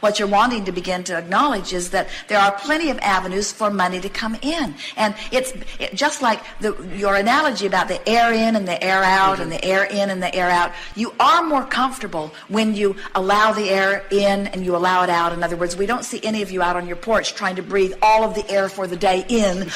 What you're wanting to begin to acknowledge is that there are plenty of avenues for money to come in. And it's just like your analogy about the air in and the air out and the air in and the air out. You are more comfortable when you allow the air in and you allow it out. In other words, we don't see any of you out on your porch trying to breathe all of the air for the day in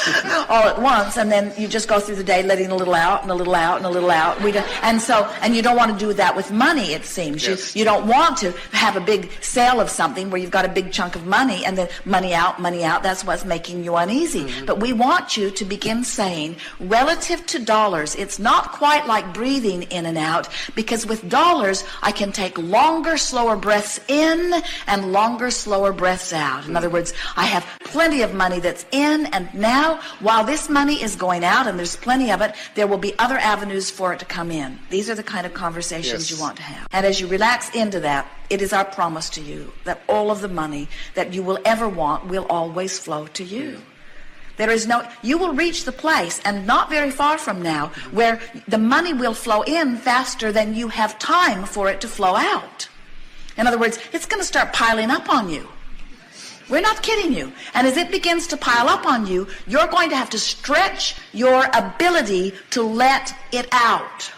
all at once, and then you just go through the day letting a little out and a little out and a little out. And you don't want to do that with money, it seems. Yes. You don't want to have a big sale of something where you've got a big chunk of money and then money out. That's what's making you uneasy. But we want you to begin saying, relative to dollars, it's not quite like breathing in and out, because with dollars, I can take longer, slower breaths in and longer, slower breaths out. In other words, I have plenty of money that's in, and now, while this money is going out and there's plenty of it, there will be other avenues for it to come in. These are the kind of conversations you want to have. And as you relax into that, it is our promise to you that all of the money that you will ever want will always flow to you. You will reach the place, and not very far from now, where the money will flow in faster than you have time for it to flow out. In other words, it's going to start piling up on you. We're not kidding you. And as it begins to pile up on you, you're going to have to stretch your ability to let it out.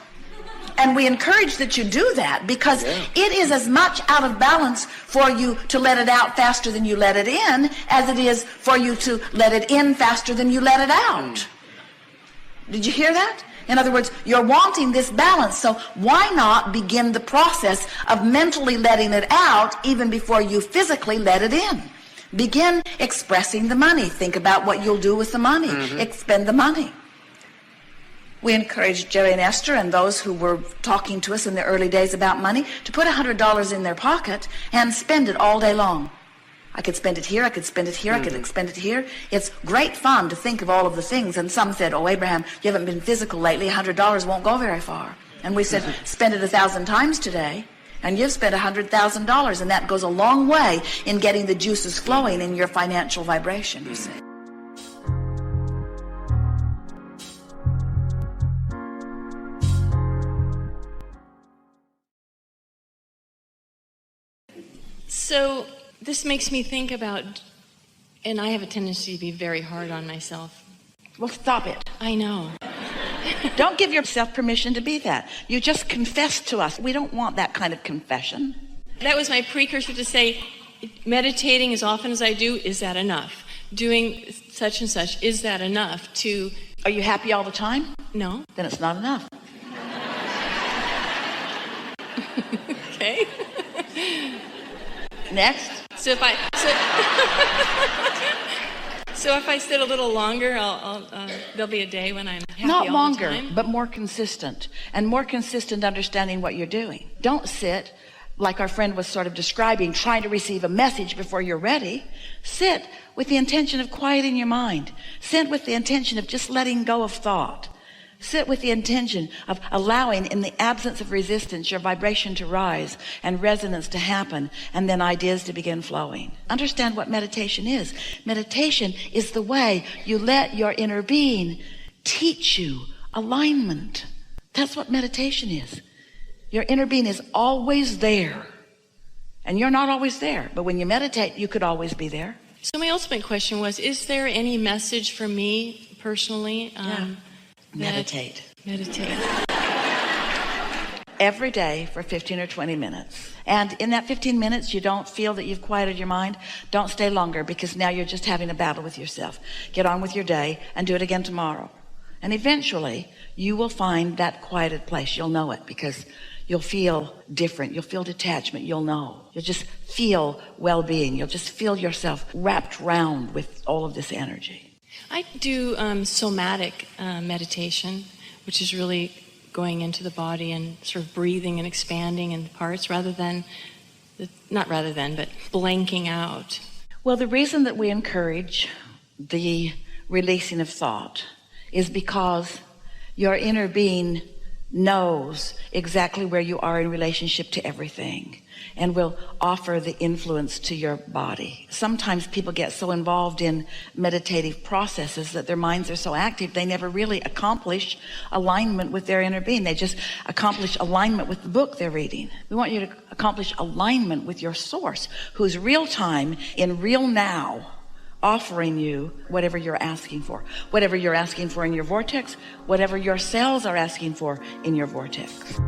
And we encourage that you do that, because it is as much out of balance for you to let it out faster than you let it in as it is for you to let it in faster than you let it out. Did you hear that? In other words, you're wanting this balance, so why not begin the process of mentally letting it out even before you physically let it in? Begin expressing the money. Think about what you'll do with the money. Expend the money. We encouraged Jerry and Esther and those who were talking to us in the early days about money to put $100 in their pocket and spend it all day long. I could spend it here, I could spend it here, I could spend it here. It's great fun to think of all of the things. And some said, oh, Abraham, you haven't been physical lately. $100 won't go very far. And we said, spend it 1,000 times today, and you've spent $100,000. And that goes a long way in getting the juices flowing in your financial vibration, you see. So this makes me think about, and I have a tendency to be very hard on myself. Well, stop it. I know. Don't give yourself permission to be that. You just confess to us. We don't want that kind of confession. That was my precursor to say, meditating as often as I do, is that enough? Doing such and such, is that enough to... Are you happy all the time? No. Then it's not enough. Okay. Next. So if I sit a little longer, there'll be a day when I'm happy Not all longer, the time. but more consistent, and more consistent understanding what you're doing. Don't sit, like our friend was sort of describing, trying to receive a message before you're ready. Sit with the intention of quieting your mind. Sit with the intention of just letting go of thought. Sit with the intention of allowing, in the absence of resistance, your vibration to rise and resonance to happen, and then ideas to begin flowing. Understand what meditation is. Meditation is the way you let your inner being teach you alignment. That's what meditation is. Your inner being is always there. And you're not always there. But when you meditate, you could always be there. So my ultimate question was, is there any message for me personally? Meditate. Every day for 15 or 20 minutes. And in that 15 minutes, you don't feel that you've quieted your mind. Don't stay longer, because now you're just having a battle with yourself. Get on with your day and do it again tomorrow. And eventually, you will find that quieted place. You'll know it, because you'll feel different. You'll feel detachment. You'll know. You'll just feel well-being. You'll just feel yourself wrapped round with all of this energy. I do somatic meditation, which is really going into the body and sort of breathing and expanding in parts but blanking out. Well, the reason that we encourage the releasing of thought is because your inner being knows exactly where you are in relationship to everything and will offer the influence to your body. Sometimes people get so involved in meditative processes that their minds are so active they never really accomplish alignment with their inner being. They just accomplish alignment with the book they're reading. We want you to accomplish alignment with your source, who's real time in real now, offering you whatever you're asking for in your vortex, whatever your cells are asking for in your vortex.